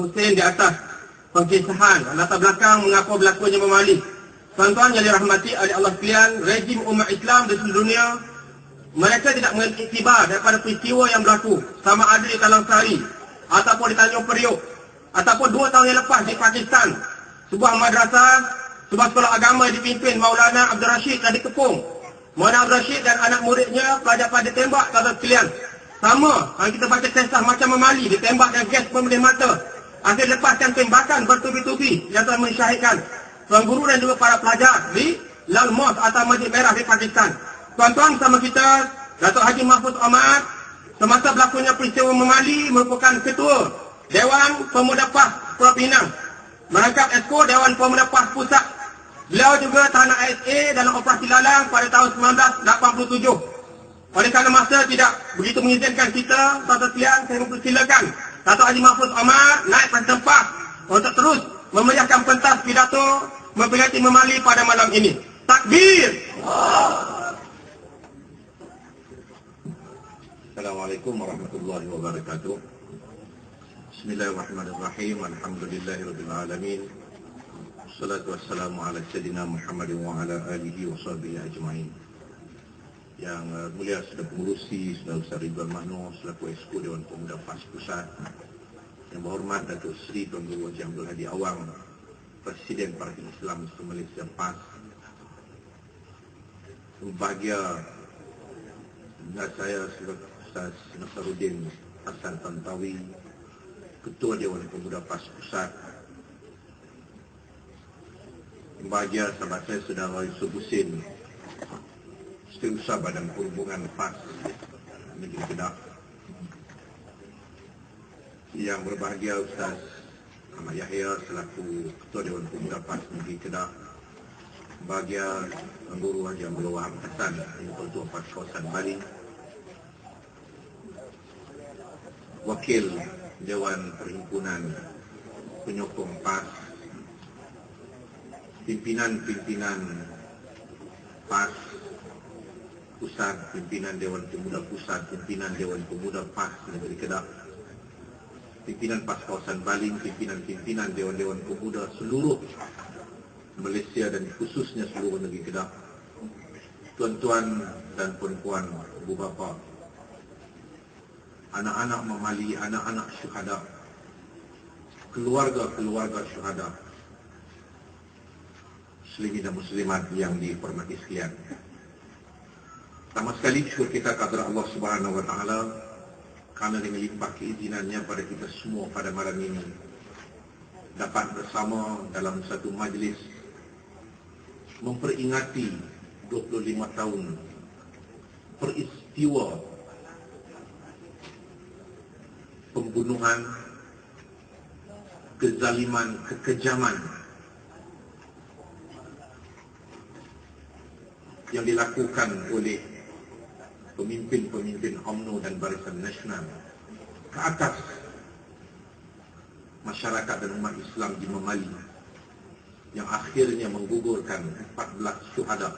Hussein di atas pengkisahan latar belakang mengapa berlakunya bom Mali. Tuan-tuan yang dirahmati oleh Allah sekalian, rejim umat Islam di seluruh dunia, mereka tidak mengambil iktibar daripada peristiwa yang berlaku, sama ada di Talang Sari ataupun di Tanjung Priok ataupun 2 tahun yang lepas di Pakistan. Sebuah madrasah, sebuah sekolah agama yang dipimpin Maulana Abdul Rashid dan dikepung. Maulana Abdul Rashid dan anak muridnya pelajar-pelajar ditembak, tuan-tuan sekalian. Sama, kalau kita baca kisah macam Mali, ditembak dengan gas pembenih mata. Akhir lepaskan tembakan bertubi-tubi yang telah mensyahidkan tuan guru dan juga para pelajar di Lal Mosque atau Masjid Merah di Pakistan. Tuan-tuan sama kita, Datuk Haji Mahfuz Ahmad, semasa berlakunya peristiwa Mali merupakan ketua Dewan Pemuda PAS Pulau Pinang, merangkap Esko Dewan Pemuda PAS Pusat. Beliau juga tahanan ASA dalam operasi Lalang pada tahun 1987. Oleh kerana masa tidak begitu mengizinkan kita, tuan-tuan sekalian, saya mempersilakan Datuk Haji Mahfuz Ahmad naik ke tempat untuk terus memeriahkan pentas pidato memperingati Mali pada malam ini. Takbir! Assalamualaikum warahmatullahi wabarakatuh. Bismillahirrahmanirrahim. Alhamdulillahirabbil alamin. Wassalatu wassalamu ala sayyidina Muhammad wa ala alihi wa sahbihi ajma'in. Yang mulia Saudara Pengurusi, Saudara Ustaz Ridwan Mahno selaku Esko Dewan Pemuda PAS Pusat, yang berhormat Datuk Seri Tuan Guru Haji Abdul Hadi Awang, Presiden Parti Islam Malaysia PAS, berbahagia dan saya sebagai Ustaz Nasaruddin Hassan Tantawi, Ketua Dewan Pemuda PAS Pusat, berbahagia sahabat saya Saudara Yusuf Husin, Setiausaha Badan Perhubungan PAS Negeri Kedah, yang berbahagia Ustaz Ahmad Yahya selaku Ketua Dewan Pemuda PAS Negeri Kedah, bahagia Guru Haji Abdul Wahab Hassan, Ketua PAS Kawasan Bali, Wakil Dewan Perhimpunan Penyokong PAS, pimpinan-pimpinan PAS Pusat, pimpinan Dewan Pemuda Pusat, pimpinan Dewan Pemuda PAS Negeri Kedah, pimpinan PAS Kawasan Bali, pimpinan-pimpinan Dewan-Dewan Pemuda seluruh Malaysia dan khususnya seluruh negeri Kedah, tuan-tuan dan puan-puan, ibu bapa, anak-anak Mali, anak-anak syuhada, keluarga-keluarga syuhada, muslimin dan muslimat yang dihormati sekalian. Pertama sekali syukur kita kepada Allah Subhanahu wa taala kerana dengan limpah keizinannya pada kita semua pada malam ini dapat bersama dalam satu majlis memperingati 25 tahun peristiwa pembunuhan, kezaliman, kekejaman yang dilakukan oleh pemimpin-pemimpin UMNO dan Barisan Nasional ke atas masyarakat dan umat Islam di Mali, yang akhirnya menggugurkan 14 syuhada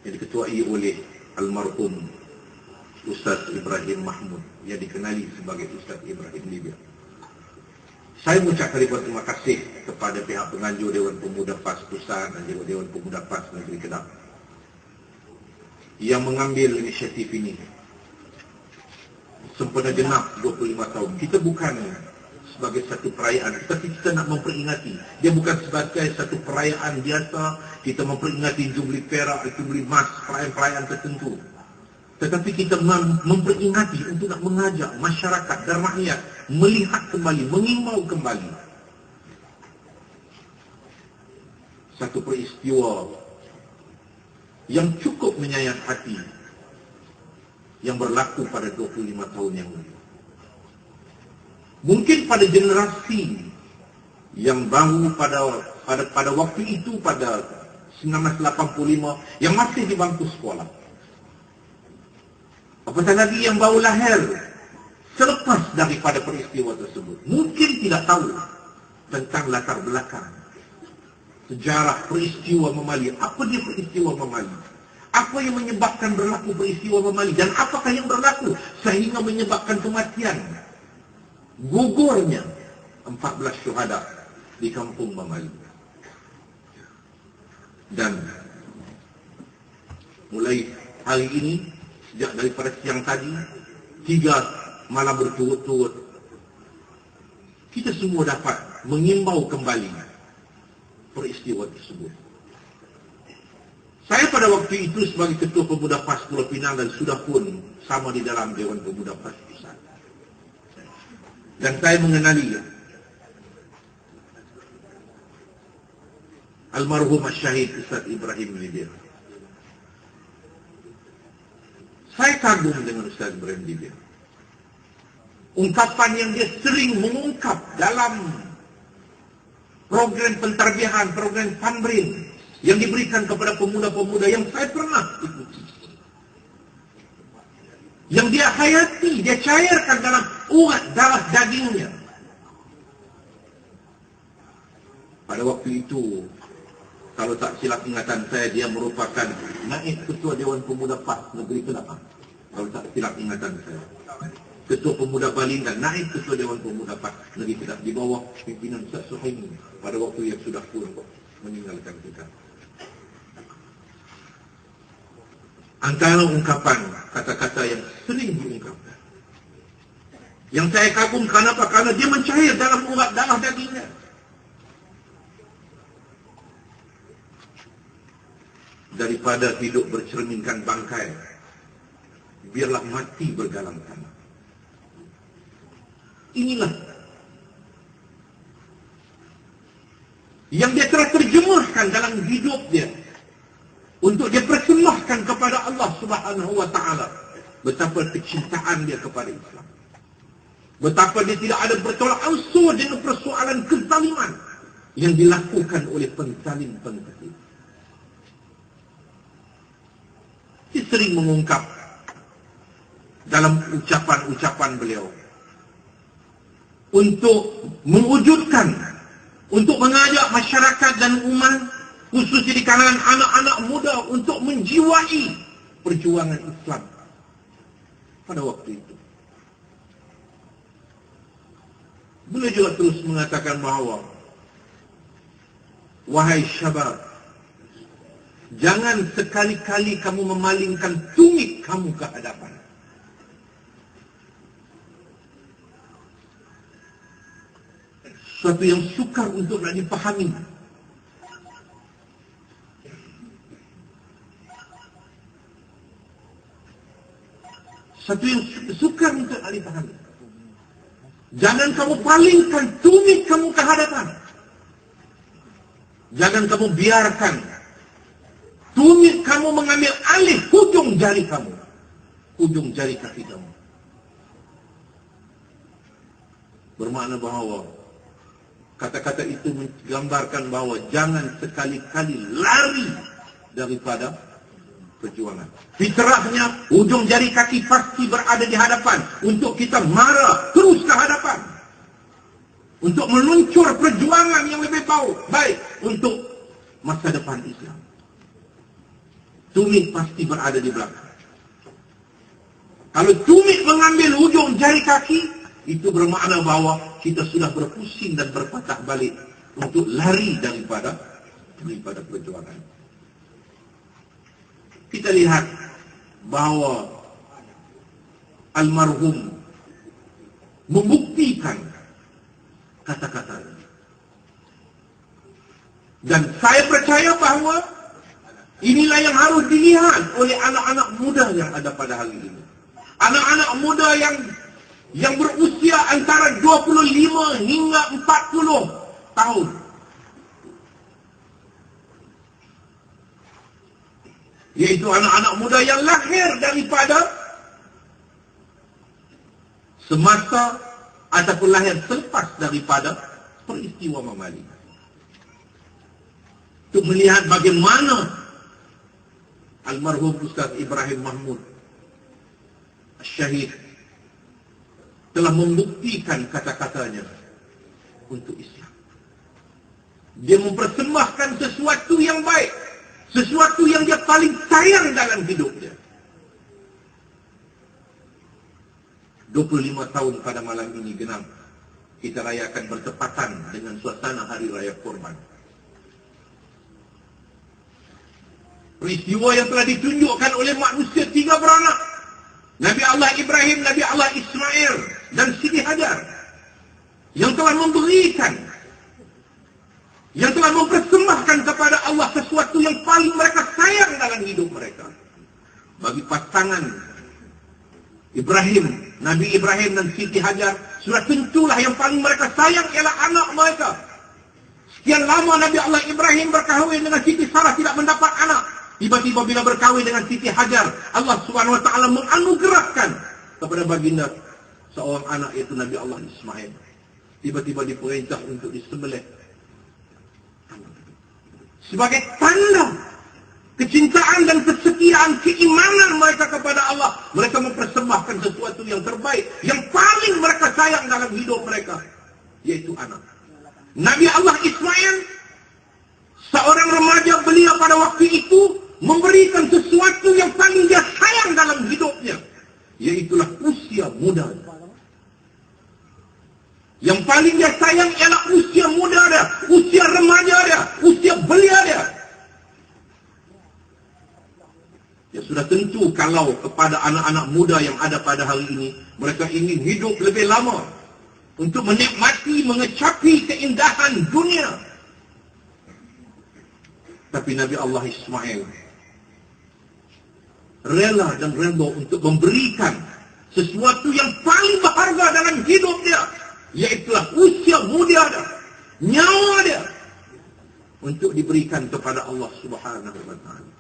yang diketuai oleh almarhum Ustaz Ibrahim Mahmud yang dikenali sebagai Ustaz Ibrahim Libya. Saya mengucapkan ribuan terima kasih kepada pihak penganjur Dewan Pemuda PAS Pusat dan juga Dewan Pemuda PAS Negeri Kedah yang mengambil inisiatif ini sempena genap 25 tahun. Kita bukan sebagai satu perayaan, tetapi kita nak memperingati. Dia bukan sebagai satu perayaan biasa, kita memperingati jubli perak, jubli emas, perayaan-perayaan tertentu. Tetapi kita memperingati untuk nak mengajak masyarakat dan rakyat melihat kembali, mengimbau kembali satu peristiwa yang cukup menyayat hati yang berlaku pada 25 tahun yang lalu. Mungkin pada generasi yang baru pada waktu itu, pada 1985, yang masih di bangku sekolah, apatah lagi yang baru lahir selepas daripada peristiwa tersebut, mungkin tidak tahu tentang latar belakang sejarah peristiwa Mali. Apa dia peristiwa Mali? Apa yang menyebabkan berlaku peristiwa Mali? Dan apakah yang berlaku sehingga menyebabkan kematian, gugurnya 14 syuhada di kampung Mamali. Dan mulai hari ini, sejak daripada siang tadi, 3 malam berturut-turut, kita semua dapat mengimbau kembali peristiwa tersebut. Saya pada waktu itu sebagai Ketua Pemuda PAS Pulau Pinang dan sudah pun sama di dalam Dewan Pemuda PAS Pusat. Dan saya mengenali almarhum Syahid Ustaz Ibrahim Libir. Saya kagum dengan Ustaz Ibrahim Libir. Ungkapan yang dia sering mengungkap dalam program pentarbiahan, program Funbrin yang diberikan kepada pemuda-pemuda yang saya pernah ikuti. Yang dia hayati, dia cairkan dalam urat darah dagingnya. Pada waktu itu, kalau tak silap ingatan saya, dia merupakan naib Ketua Dewan Pemuda PAS Negeri Kedah. Kalau tak silap ingatan saya, Ketua Pemuda Baling dan naib Ketua Dewan Pemuda PAS Negeri Kedah di bawah pimpinan Ustaz Suhaimi pada waktu yang sudah pun meninggalkan kita. Antara ungkapan kata-kata yang sering diungkapkan, yang saya kagum kenapa? Karena dia mencair dalam urat darah dagingnya. Daripada hidup bercerminkan bangkai, biarlah mati bergalang tanah. Inilah yang dia telah terjemahkan dalam hidup dia untuk dia persembahkan kepada Allah Subhanahu wa Ta'ala. Betapa kecintaan dia kepada Islam, betapa dia tidak ada bertolak ansur dengan persoalan kezaliman yang dilakukan oleh penzalim-penzalim. Dia sering mengungkap dalam ucapan-ucapan beliau untuk mewujudkan, untuk mengajak masyarakat dan umat, khususnya di kalangan anak-anak muda, untuk menjiwai perjuangan Islam pada waktu itu. Beliau juga terus mengatakan bahawa, wahai syabab, jangan sekali-kali kamu memalingkan tumit kamu ke hadapan. Suatu yang sukar untuk nak dipahami. Satu yang sukar untuk nak dipahami. Jangan kamu palingkan tumit kamu ke hadapan. Jangan kamu biarkan tumit kamu mengambil alih hujung jari kamu, hujung jari kaki kamu. Bermakna bahawa kata-kata itu menggambarkan bahawa jangan sekali-kali lari daripada perjuangan. Fitrahnya hujung jari kaki pasti berada di hadapan untuk kita marah terus ke hadapan, untuk meluncur perjuangan yang lebih baik untuk masa depan Islam. Tumit pasti berada di belakang. Kalau tumit mengambil hujung jari kaki, itu bermakna bahawa kita sudah berpusing dan berpatah balik untuk lari daripada perjuangan. Kita lihat bahawa almarhum membuktikan kata-katanya. Dan saya percaya bahawa inilah yang harus dilihat oleh anak-anak muda yang ada pada hari ini. Anak-anak muda yang berusia antara 25 hingga 40 tahun. Yaitu anak-anak muda yang lahir daripada semasa ataupun lahir selepas daripada peristiwa Mamali. Untuk melihat bagaimana almarhum Ustaz Ibrahim Mahmud Syahid telah membuktikan kata-katanya untuk Islam. Dia mempersembahkan sesuatu yang baik, sesuatu yang dia paling sayang dalam hidupnya. 25 tahun pada malam ini genap kita rayakan bertepatan dengan suasana Hari Raya Kurban. Peristiwa yang telah ditunjukkan oleh manusia 3 beranak. Nabi Allah Ibrahim, Nabi Allah Ismail, dan Siti Hajar. Yang telah memberikan, yang telah mempersembahkan kepada Allah sesuatu yang paling mereka sayang dalam hidup mereka. Bagi pasangan Ibrahim, Nabi Ibrahim dan Siti Hajar, sudah tentulah yang paling mereka sayang ialah anak mereka. Sekian lama Nabi Allah Ibrahim berkahwin dengan Siti Sarah tidak mendapat anak. Tiba-tiba bila berkahwin dengan Siti Hajar, Allah Subhanahu wa taala menganugerahkan kepada baginda seorang anak, yaitu Nabi Allah Ismail. Tiba-tiba diperintah untuk disembelih. Sebagai tanda kecintaan dan kesetiaan keimanan mereka kepada Allah, mereka mempersembahkan sesuatu yang terbaik, yang paling mereka sayang dalam hidup mereka, yaitu anak. Nabi Allah Ismail, seorang remaja belia pada waktu itu, memberikan sesuatu yang paling dia sayang dalam hidupnya, yaitulah usia muda. Yang paling dia sayang ialah usia muda dia, usia remaja dia, usia belia dia. Ya sudah tentu kalau kepada anak-anak muda yang ada pada hari ini, mereka ingin hidup lebih lama untuk menikmati, mengecapi keindahan dunia. Tapi Nabi Allah Ismail rela dan rela untuk memberikan sesuatu yang paling berharga dalam hidup dia, yaitulah usia muda dia, nyawa dia, untuk diberikan kepada Allah Subhanahu wa taala.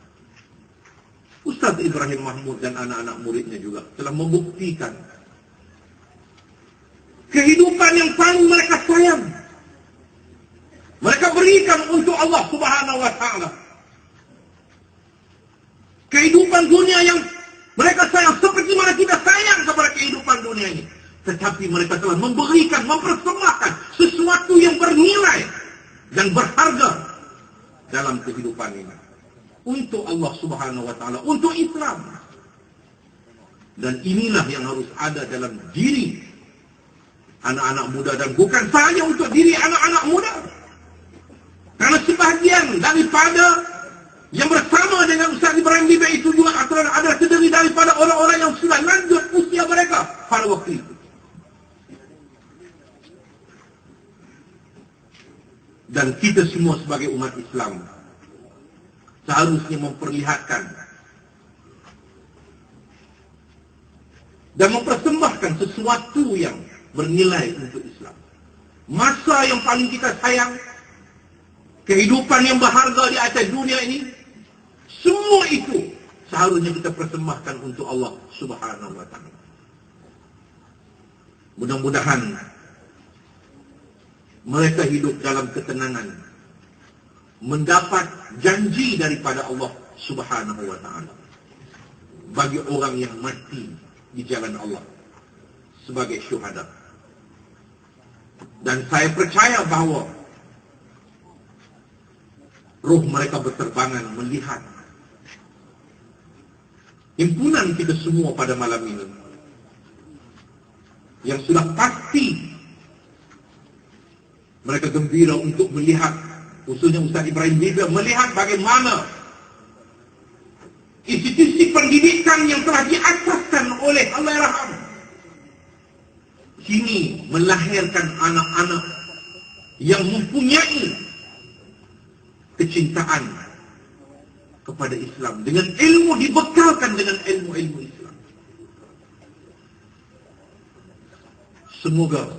Ustaz Ibrahim Mahmud dan anak-anak muridnya juga telah membuktikan kehidupan yang paling mereka sayang, mereka berikan untuk Allah Subhanahu wa taala. Kehidupan dunia yang mereka sayang seperti mana kita sayang kepada kehidupan dunia ini. Tetapi mereka telah memberikan, mempersembahkan sesuatu yang bernilai dan berharga dalam kehidupan ini. Untuk Allah Subhanahu wa taala, untuk Islam. Dan inilah yang harus ada dalam diri anak-anak muda, dan bukan sahaja untuk diri anak-anak muda. Karena sebahagian daripada yang bersama dengan Ustaz Ibrahim Bibi itu juga ada terdiri daripada orang-orang yang sudah lanjut usia mereka pada waktu itu. Dan kita semua sebagai umat Islam seharusnya memperlihatkan dan mempersembahkan sesuatu yang bernilai untuk Islam. Masa yang paling kita sayang, kehidupan yang berharga di atas dunia ini, semua itu seharusnya kita persembahkan untuk Allah Subhanahu wa taala. Mudah-mudahan mereka hidup dalam ketenangan, mendapat janji daripada Allah Subhanahu wa taala bagi orang yang mati di jalan Allah sebagai syuhada. Dan saya percaya bahawa roh mereka berterbangan melihat himpunan kita semua pada malam ini, yang sudah pasti mereka gembira untuk melihat, khususnya Ustaz Ibrahim Bibi, melihat bagaimana institusi pendidikan yang telah diasaskan oleh Allahyarham kini melahirkan anak-anak yang mempunyai kecintaan kepada Islam, dengan ilmu, dibekalkan dengan ilmu-ilmu Islam. Semoga